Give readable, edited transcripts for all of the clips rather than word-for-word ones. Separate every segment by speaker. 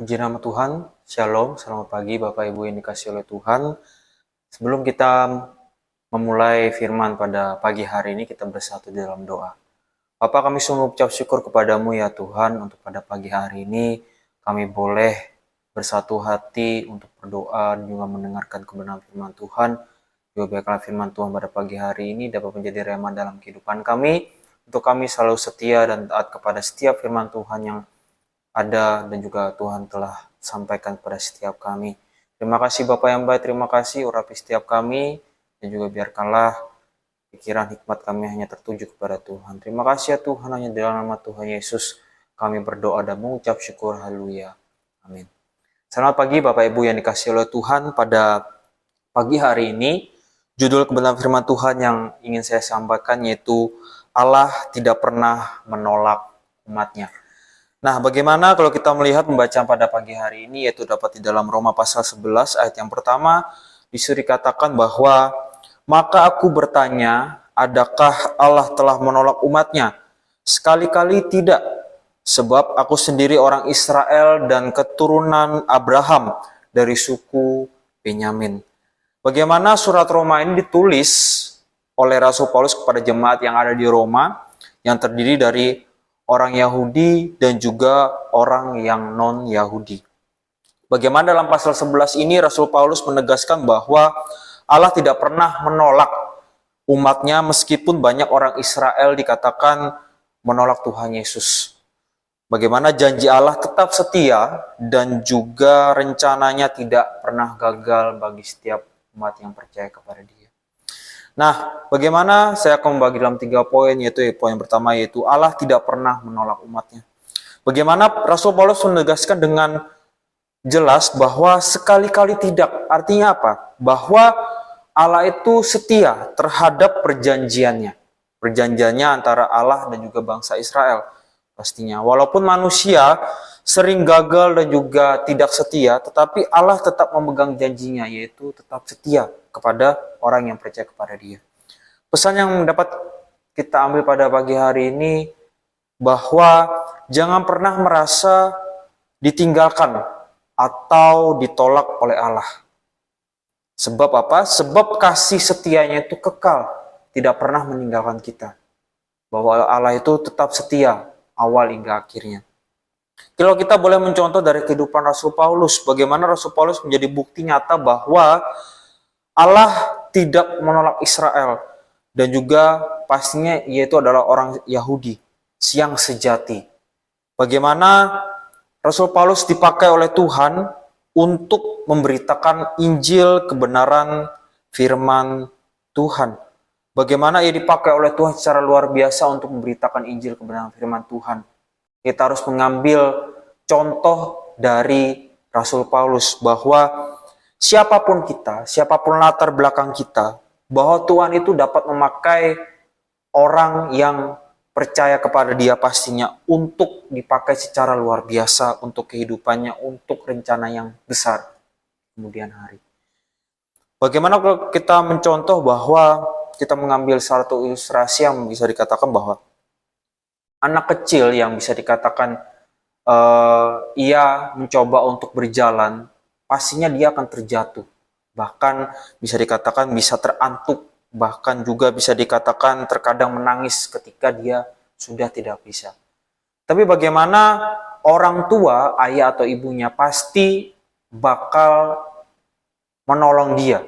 Speaker 1: Puji nama Tuhan, Shalom, selamat pagi Bapak Ibu yang dikasihi oleh Tuhan. Sebelum kita memulai firman pada pagi hari ini, kita bersatu di dalam doa. Bapa, kami sungguh ucap syukur kepadamu ya Tuhan, untuk pada pagi hari ini kami boleh bersatu hati untuk berdoa dan juga mendengarkan kebenaran firman Tuhan. Juga biarkanlah firman Tuhan pada pagi hari ini dapat menjadi rema dalam kehidupan kami, untuk kami selalu setia dan taat kepada setiap firman Tuhan yang ada dan juga Tuhan telah sampaikan kepada setiap kami. Terima kasih Bapak yang baik, terima kasih urapi setiap kami, dan juga biarkanlah pikiran hikmat kami hanya tertuju kepada Tuhan. Terima kasih ya Tuhan, hanya dalam nama Tuhan Yesus kami berdoa dan mengucap syukur, haleluya. Amin. Selamat pagi Bapak Ibu yang dikasihi oleh Tuhan. Pada pagi hari ini, judul kebenaran firman Tuhan yang ingin saya sampaikan yaitu Allah tidak pernah menolak umatnya. Nah, bagaimana kalau kita melihat pembacaan pada pagi hari ini, yaitu dapat di dalam Roma pasal 11 ayat yang pertama, disuruh katakan bahwa, maka aku bertanya, adakah Allah telah menolak umatnya? Sekali-kali tidak, sebab aku sendiri orang Israel dan keturunan Abraham dari suku Benyamin. Bagaimana surat Roma ini ditulis oleh Rasul Paulus kepada jemaat yang ada di Roma, yang terdiri dari orang Yahudi dan juga orang yang non-Yahudi. Bagaimana dalam pasal 11 ini Rasul Paulus menegaskan bahwa Allah tidak pernah menolak umatnya meskipun banyak orang Israel dikatakan menolak Tuhan Yesus. Bagaimana janji Allah tetap setia dan juga rencananya tidak pernah gagal bagi setiap umat yang percaya kepada Dia. Nah, bagaimana saya akan membagi dalam 3 poin, yaitu poin pertama yaitu Allah tidak pernah menolak umatnya. Bagaimana Rasul Paulus menegaskan dengan jelas bahwa sekali-kali tidak, artinya apa? Bahwa Allah itu setia terhadap perjanjiannya. Perjanjiannya antara Allah dan juga bangsa Israel pastinya. Walaupun manusia sering gagal dan juga tidak setia, tetapi Allah tetap memegang janjinya, yaitu tetap setia kepada orang yang percaya kepada Dia. Pesan yang dapat kita ambil pada pagi hari ini bahwa jangan pernah merasa ditinggalkan atau ditolak oleh Allah. Sebab apa? Sebab kasih setianya itu kekal, tidak pernah meninggalkan kita. Bahwa Allah itu tetap setia awal hingga akhirnya. Kalau kita boleh mencontoh dari kehidupan Rasul Paulus, bagaimana Rasul Paulus menjadi bukti nyata bahwa Allah tidak menolak Israel, dan juga pastinya yaitu adalah orang Yahudi yang sejati. Bagaimana Rasul Paulus dipakai oleh Tuhan untuk memberitakan Injil kebenaran firman Tuhan. Bagaimana ia dipakai oleh Tuhan secara luar biasa untuk memberitakan Injil kebenaran firman Tuhan. Kita harus mengambil contoh dari Rasul Paulus bahwa siapapun kita, siapapun latar belakang kita, bahwa Tuhan itu dapat memakai orang yang percaya kepada Dia pastinya untuk dipakai secara luar biasa untuk kehidupannya, untuk rencana yang besar kemudian hari. Bagaimana kalau kita mencontoh bahwa kita mengambil satu ilustrasi yang bisa dikatakan bahwa anak kecil yang bisa dikatakan ia mencoba untuk berjalan, pastinya dia akan terjatuh. Bahkan bisa dikatakan bisa terantuk, bahkan juga bisa dikatakan terkadang menangis ketika dia sudah tidak bisa. Tapi bagaimana orang tua, ayah atau ibunya pasti bakal menolong dia,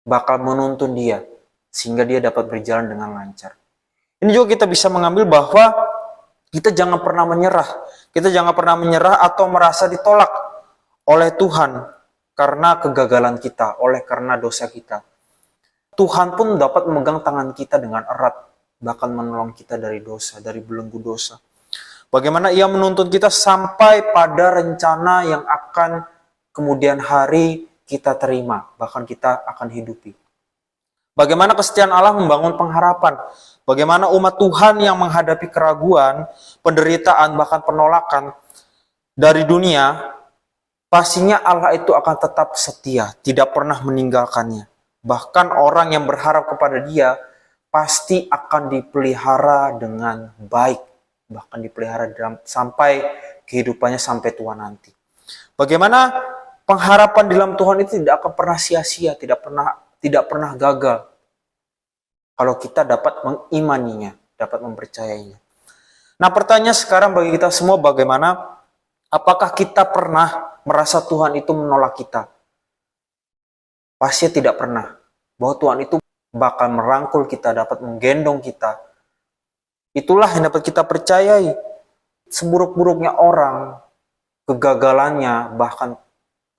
Speaker 1: bakal menuntun dia, sehingga dia dapat berjalan dengan lancar. Ini juga kita bisa mengambil bahwa kita jangan pernah menyerah. Kita jangan pernah menyerah atau merasa ditolak oleh Tuhan karena kegagalan kita, oleh karena dosa kita. Tuhan pun dapat memegang tangan kita dengan erat, bahkan menolong kita dari dosa, dari belenggu dosa. Bagaimana Ia menuntun kita sampai pada rencana yang akan kemudian hari kita terima, bahkan kita akan hidupi. Bagaimana kesetiaan Allah membangun pengharapan. Bagaimana umat Tuhan yang menghadapi keraguan, penderitaan, bahkan penolakan dari dunia, pastinya Allah itu akan tetap setia, tidak pernah meninggalkannya. Bahkan orang yang berharap kepada Dia, pasti akan dipelihara dengan baik. Bahkan dipelihara sampai kehidupannya sampai tua nanti. Bagaimana pengharapan di dalam Tuhan itu tidak akan pernah sia-sia, tidak pernah gagal kalau kita dapat mengimaninya, dapat mempercayainya. Nah, pertanyaan sekarang bagi kita semua bagaimana? Apakah kita pernah merasa Tuhan itu menolak kita? Pasti tidak pernah. Bahwa Tuhan itu bakal merangkul kita, dapat menggendong kita. Itulah yang dapat kita percayai. Seburuk-buruknya orang, kegagalannya, bahkan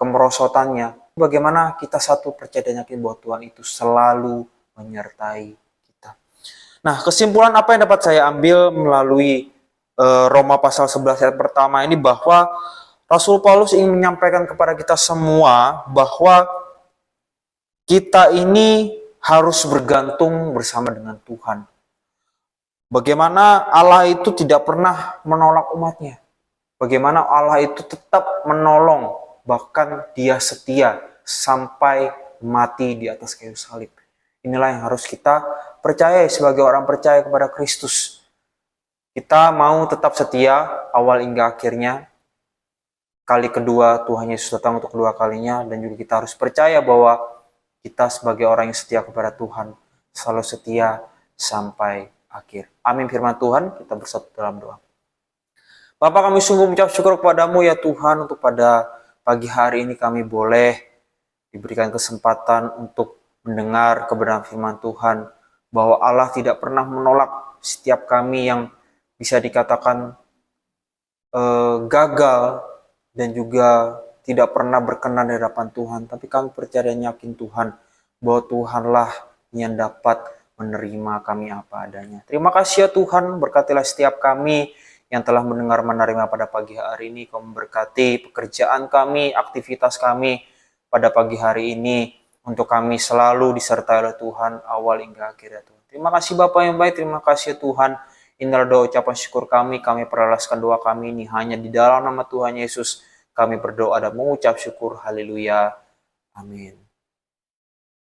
Speaker 1: kemerosotannya, bagaimana kita satu percaya dan yakin bahwa Tuhan itu selalu menyertai kita. Nah, kesimpulan apa yang dapat saya ambil melalui Roma pasal 11 ayat pertama ini, bahwa Rasul Paulus ingin menyampaikan kepada kita semua bahwa kita ini harus bergantung bersama dengan Tuhan. Bagaimana Allah itu tidak pernah menolak umatnya. Bagaimana Allah itu tetap menolong, bahkan Dia setia sampai mati di atas kayu salib. Inilah yang harus kita percaya sebagai orang percaya kepada Kristus. Kita mau tetap setia awal hingga akhirnya. Kali kedua Tuhan Yesus datang untuk kedua kalinya, dan juga kita harus percaya bahwa kita sebagai orang yang setia kepada Tuhan selalu setia sampai akhir. Amin firman Tuhan, kita bersatu dalam doa. Bapa, kami sungguh mengucap syukur kepadamu ya Tuhan, untuk pada pagi hari ini kami boleh diberikan kesempatan untuk mendengar kebenaran firman Tuhan, bahwa Allah tidak pernah menolak setiap kami yang bisa dikatakan gagal dan juga tidak pernah berkenan di hadapan Tuhan. Tapi kami percaya dan yakin Tuhan, bahwa Tuhanlah yang dapat menerima kami apa adanya. Terima kasih ya Tuhan, berkatilah setiap kami yang telah mendengar menerima pada pagi hari ini. Kau memberkati pekerjaan kami, aktivitas kami pada pagi hari ini, untuk kami selalu disertai oleh Tuhan awal hingga akhir ya Tuhan. Terima kasih Bapa yang baik, terima kasih ya Tuhan. Inilah doa ucapan syukur kami perlaskan doa kami ini hanya di dalam nama Tuhan Yesus. Kami berdoa dan mengucap syukur, haleluya, amin.